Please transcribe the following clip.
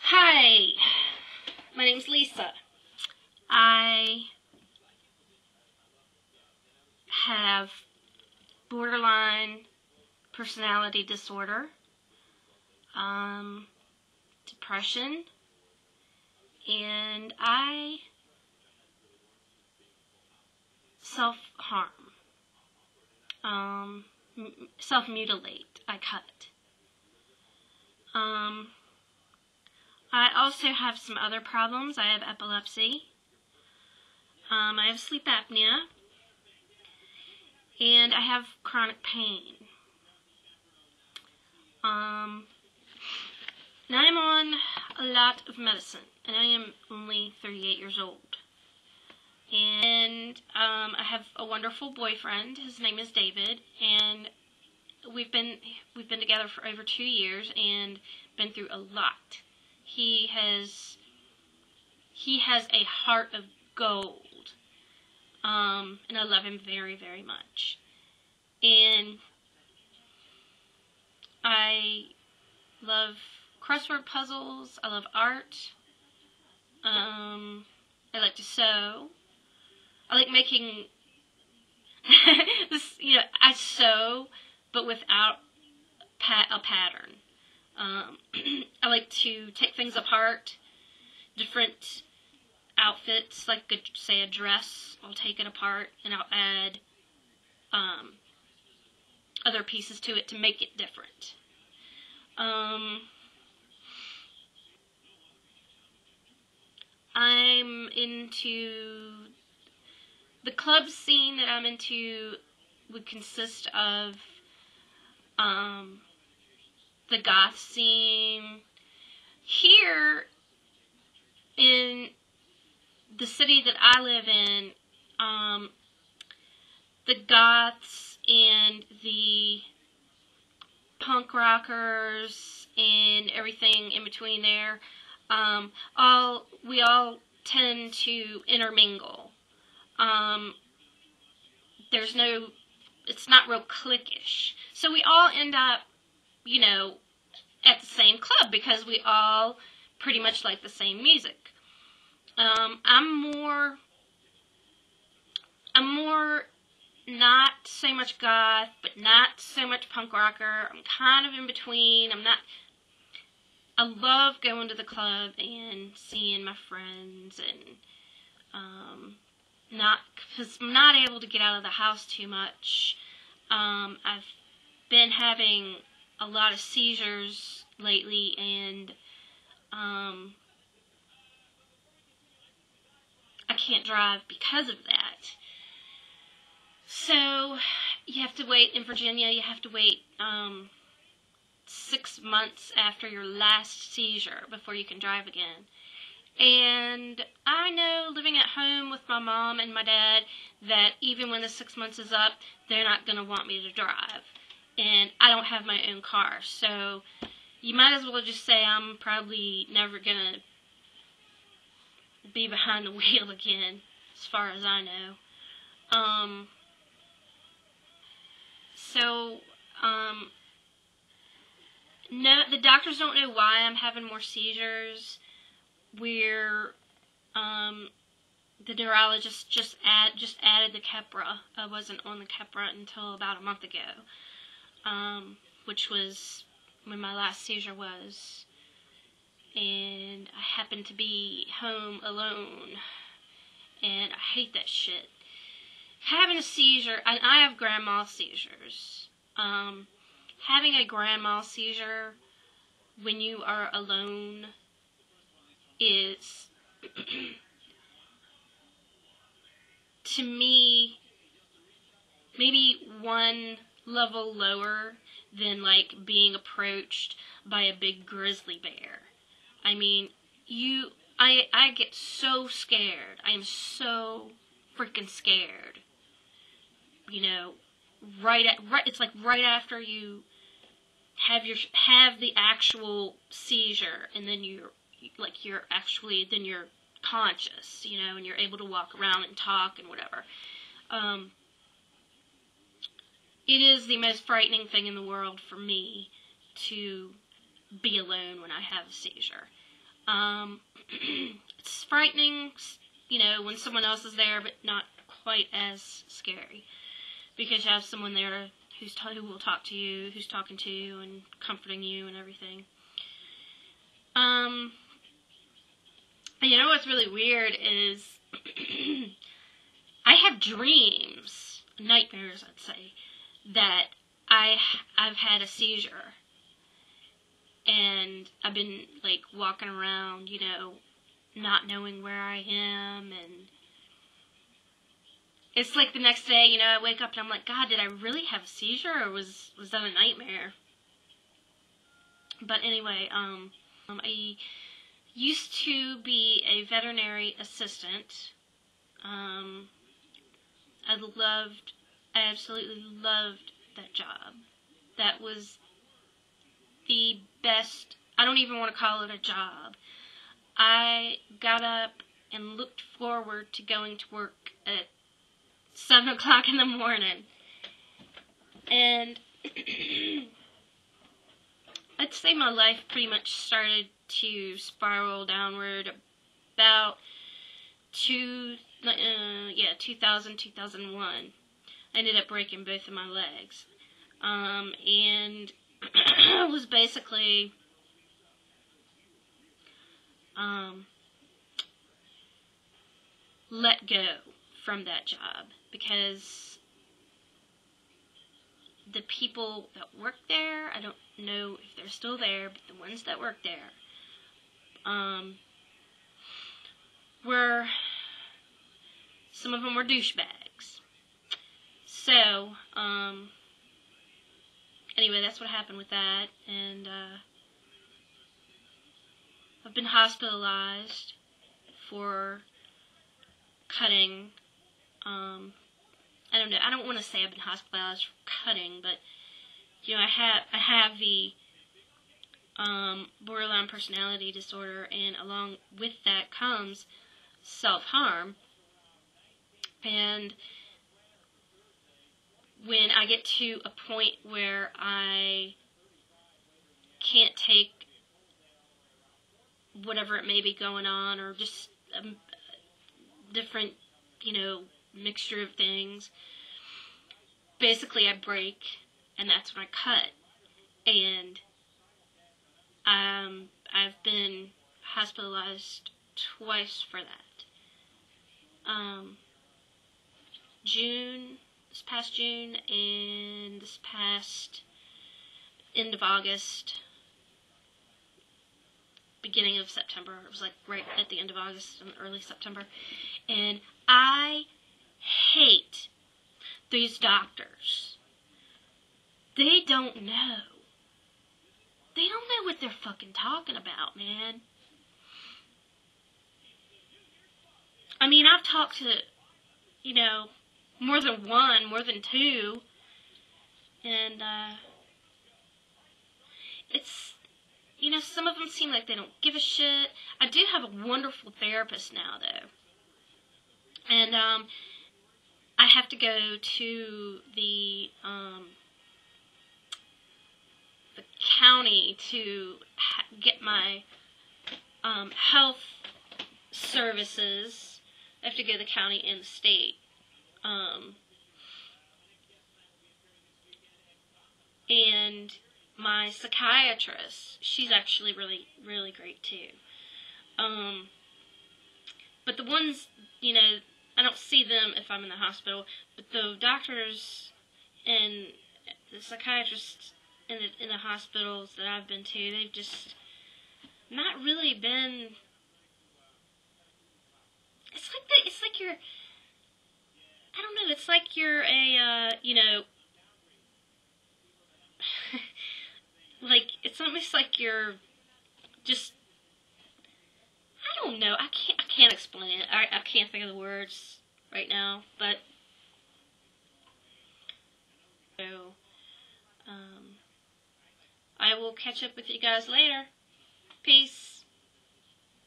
Hi, my name's Lisa. I have borderline personality disorder, depression, and I self-harm, self-mutilate. I cut. I also have some other problems. I have epilepsy. I have sleep apnea. And I have chronic pain. And I am on a lot of medicine. And I am only 38 years old. And I have a wonderful boyfriend. His name is David. And we've been together for over 2 years and been through a lot. He has a heart of gold. And I love him very, very much. And I love crossword puzzles. I love art. I like to sew. I like making this. I sew, but without a pattern. I like to take things apart, different outfits, like say a dress. I'll take it apart and I'll add other pieces to it to make it different. I'm into the club scene that I'm into would consist of the goth scene. Here in the city that I live in, the goths and the punk rockers and everything in between there, we all tend to intermingle. It's not real cliquish. So we all end up, at the same club because we all pretty much like the same music. I'm more not so much goth, but not so much punk rocker. I'm kind of in between. I love going to the club and seeing my friends and, because I'm not able to get out of the house too much. I've been having a lot of seizures lately, and, I can't drive because of that. So, you have to wait, in Virginia, you have to wait 6 months after your last seizure before you can drive again. And I know, living at home with my mom and my dad, that even when the 6 months is up, they're not going to want me to drive. And I don't have my own car, so you might as well just say I'm probably never going to be behind the wheel again, as far as I know. No, the doctors don't know why I'm having more seizures. The neurologist just added the Keppra. I wasn't on the Keppra until about a month ago, which was when my last seizure was. And I happened to be home alone, and I hate that shit. Having a seizure, and I have grand mal seizures. Having a grand mal seizure when you are alone is, to me, maybe one level lower than, like, being approached by a big grizzly bear. I mean, I get so scared. I am so freaking scared. It's like right after you have the actual seizure, and then you're conscious, and you're able to walk around and talk and whatever. It is the most frightening thing in the world for me to be alone when I have a seizure. It's frightening, you know, when someone else is there, but not quite as scary, because you have someone there who will talk to you, who's talking to you and comforting you and everything. You know what's really weird is I have dreams, nightmares, I'd say, that I've had a seizure, and I've been like walking around, you know, not knowing where I am, and it's like the next day, you know, I wake up and I'm like, God, did I really have a seizure, or was that a nightmare? But anyway, I used to be a veterinary assistant. I absolutely loved that job. That was the best, I don't even want to call it a job. I got up and looked forward to going to work at 7 o'clock in the morning. And I'd say my life pretty much started to spiral downward about 2000, 2001. I ended up breaking both of my legs. And I was basically let go from that job, because the people that work there, I don't know if they're still there, but the ones that work there, some of them were douchebags. So, anyway, that's what happened with that, and, I've been hospitalized for cutting. I don't know, I don't want to say I've been hospitalized for cutting, but, you know, I have the, borderline personality disorder, and along with that comes self-harm. And when I get to a point where I can't take whatever it may be going on, or just a different, you know, mixture of things, basically I break, and that's when I cut. And I've been hospitalized twice for that. This past June, and this past end of August, beginning of September. It was like right at the end of August and early September. And I hate these doctors. They don't know. They don't know what they're fucking talking about, man. I mean, I've talked to, you know, more than one, more than two, and, it's, you know, some of them seem like they don't give a shit. I do have a wonderful therapist now, though, and, I have to go to the county to get my, health services. I have to go to the county and the state. And my psychiatrist, she's actually really, really great too. But the ones, you know, I don't see them if I'm in the hospital, but the doctors and the psychiatrists in the hospitals that I've been to, they've just not really been. It's like you're, I don't know, it's like you're a, you know, like, it's almost like you're just, I don't know, I can't explain it. I can't think of the words right now, but, so, I will catch up with you guys later. Peace.